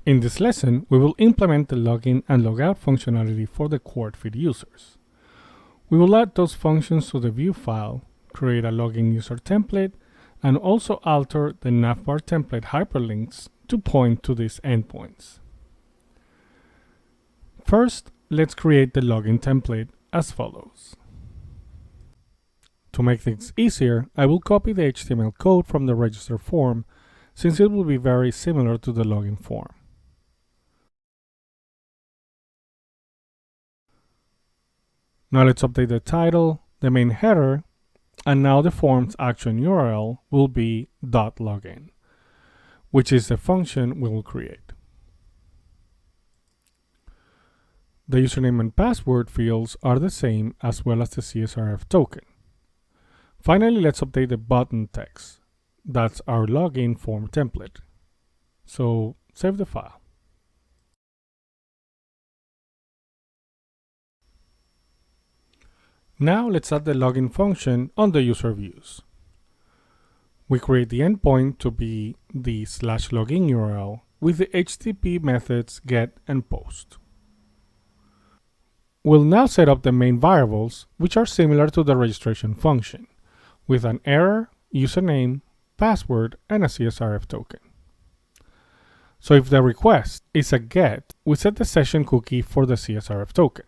In this lesson, we will implement the login and logout functionality for the Quart feed users. We will add those functions to the view file, create a login user template, and also alter the navbar template hyperlinks to point to these endpoints. First, let's create the login template as follows. To make things easier, I will copy the HTML code from the register form, since it will be very similar to the login form. Now let's update the title, the main header, and now the form's action URL will be .login, which is the function we will create. The username and password fields are the same, as well as the CSRF token. Finally, let's update the button text. That's our login form template. So save the file. Now let's add the login function on the user views. We create the endpoint to be the /login URL with the HTTP methods get and post. We'll now set up the main variables, which are similar to the registration function, with an error, username, password, and a CSRF token. So if the request is a GET, we set the session cookie for the CSRF token.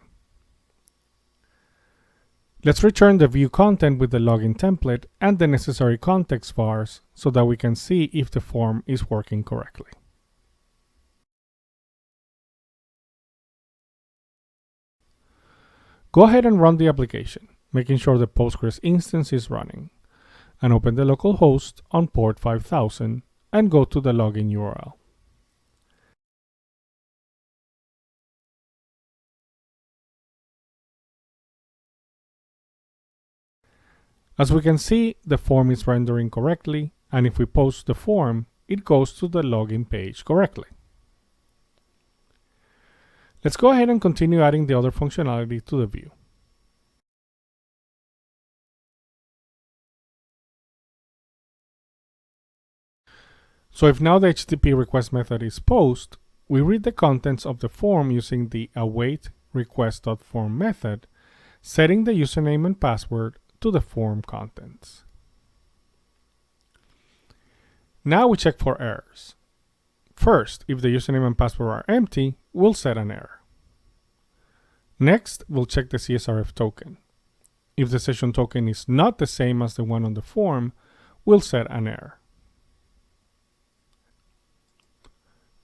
Let's return the view content with the login template and the necessary context bars so that we can see if the form is working correctly. Go ahead and run the application, making sure the Postgres instance is running, and open the local host on port 5000 and go to the login URL. As we can see, the form is rendering correctly, and if we post the form, it goes to the login page correctly. Let's go ahead and continue adding the other functionality to the view. So if now the HTTP request method is post, we read the contents of the form using the await request.form method, setting the username and password to the form contents. Now we check for errors. First, if the username and password are empty, we'll set an error. Next, we'll check the CSRF token. If the session token is not the same as the one on the form, we'll set an error.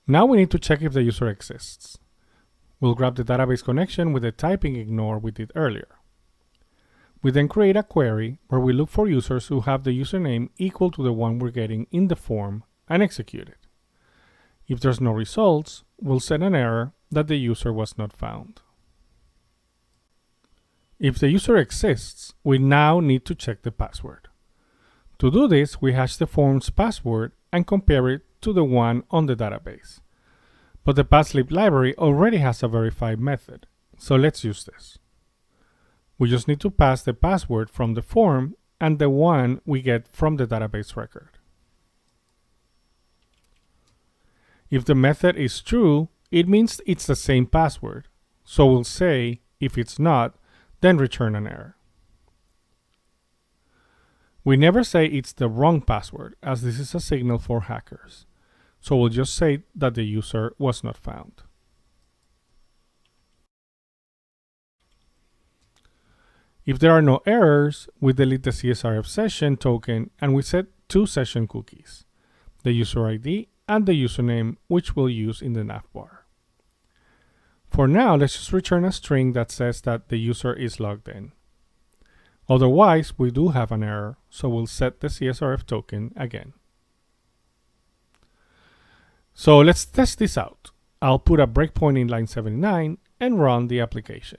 Now we need to check if the user exists. We'll grab the database connection with the typing ignore we did earlier. We then create a query where we look for users who have the username equal to the one we're getting in the form and execute it. If there's no results, we'll set an error that the user was not found. If the user exists, we now need to check the password. To do this, we hash the form's password and compare it to the one on the database. But the passlib library already has a verified method, so let's use this. We just need to pass the password from the form and the one we get from the database record. If the method is true, it means it's the same password. So we'll say, if it's not, then return an error. We never say it's the wrong password, as this is a signal for hackers. So we'll just say that the user was not found. If there are no errors, we delete the CSRF session token and we set two session cookies, the user ID and the username, which we'll use in the navbar. For now, let's just return a string that says that the user is logged in. Otherwise, we do have an error, so we'll set the CSRF token again. So let's test this out. I'll put a breakpoint in line 79 and run the application.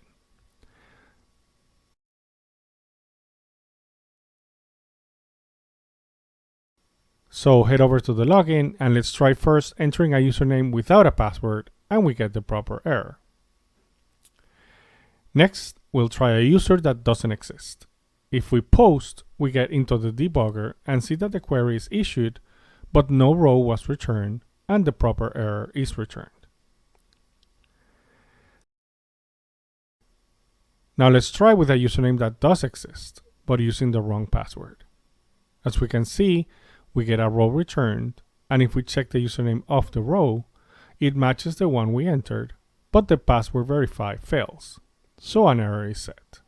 So head over to the login and let's try first entering a username without a password, and we get the proper error. Next, we'll try a user that doesn't exist. If we post, we get into the debugger and see that the query is issued, but no row was returned, and the proper error is returned. Now let's try with a username that does exist, but using the wrong password. As we can see, we get a row returned, and if we check the username of the row, it matches the one we entered, but the password verify fails, so an error is set.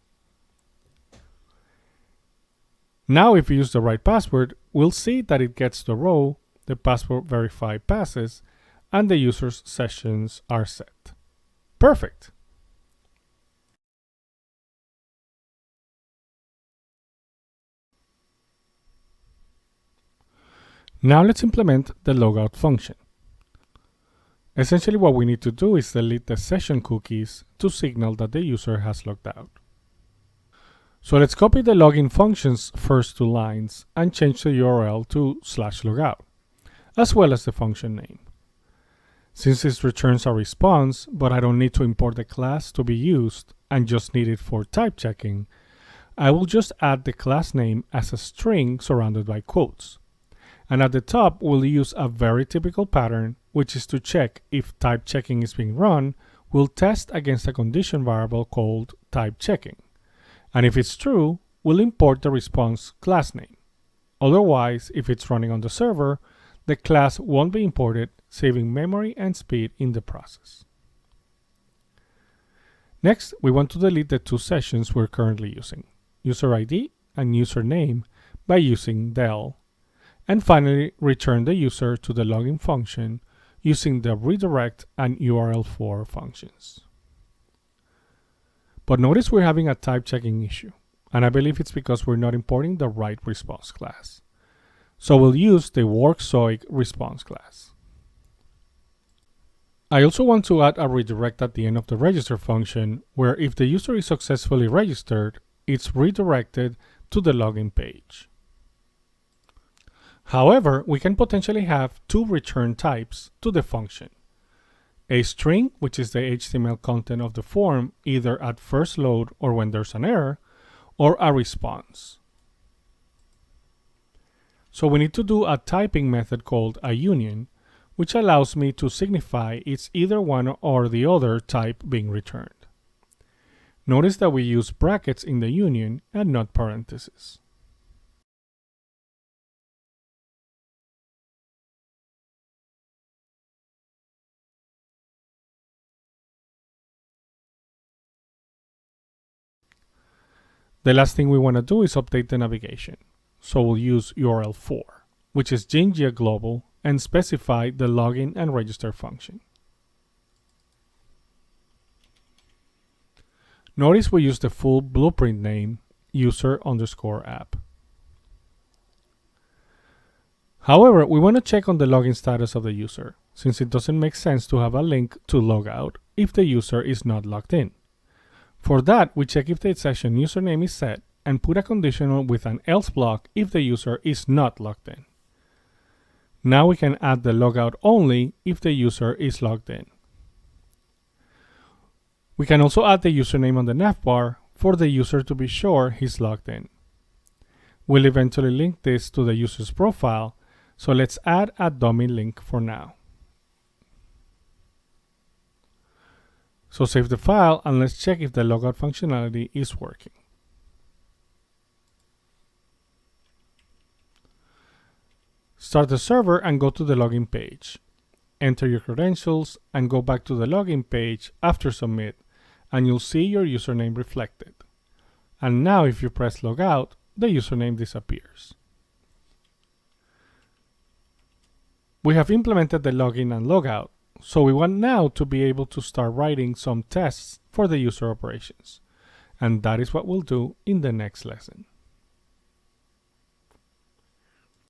Now if we use the right password, we'll see that it gets the row, the password verify passes, and the user's sessions are set. Perfect! Now let's implement the logout function. Essentially what we need to do is delete the session cookies to signal that the user has logged out. So let's copy the login function's first two lines and change the URL to /logout, as well as the function name. Since this returns a response, but I don't need to import the class to be used and just need it for type checking, I will just add the class name as a string surrounded by quotes. And at the top, we'll use a very typical pattern, which is to check if type checking is being run, we'll test against a condition variable called type checking. And if it's true, we'll import the response class name. Otherwise, if it's running on the server, the class won't be imported, saving memory and speed in the process. Next, we want to delete the two sessions we're currently using, user ID and username, by using del. And finally, return the user to the login function using the redirect and URL4 functions. But notice we're having a type checking issue, and I believe it's because we're not importing the right response class. So we'll use the worksoig response class. I also want to add a redirect at the end of the register function, where if the user is successfully registered, it's redirected to the login page. However, we can potentially have two return types to the function. A string, which is the HTML content of the form, either at first load or when there's an error, or a response. So we need to do a typing method called a union, which allows me to signify it's either one or the other type being returned. Notice that we use brackets in the union and not parentheses. The last thing we want to do is update the navigation. So we'll use URL4, which is Jinja global, and specify the login and register function. Notice we use the full blueprint name, user_app. However, we want to check on the login status of the user, since it doesn't make sense to have a link to logout if the user is not logged in. For that, we check if the session username is set and put a conditional with an else block if the user is not logged in. Now we can add the logout only if the user is logged in. We can also add the username on the navbar for the user to be sure he's logged in. We'll eventually link this to the user's profile, so let's add a dummy link for now. So save the file and let's check if the logout functionality is working. Start the server and go to the login page. Enter your credentials and go back to the login page after submit, and you'll see your username reflected. And now if you press logout, the username disappears. We have implemented the login and logout, so we want now to be able to start writing some tests for the user operations. And that is what we'll do in the next lesson.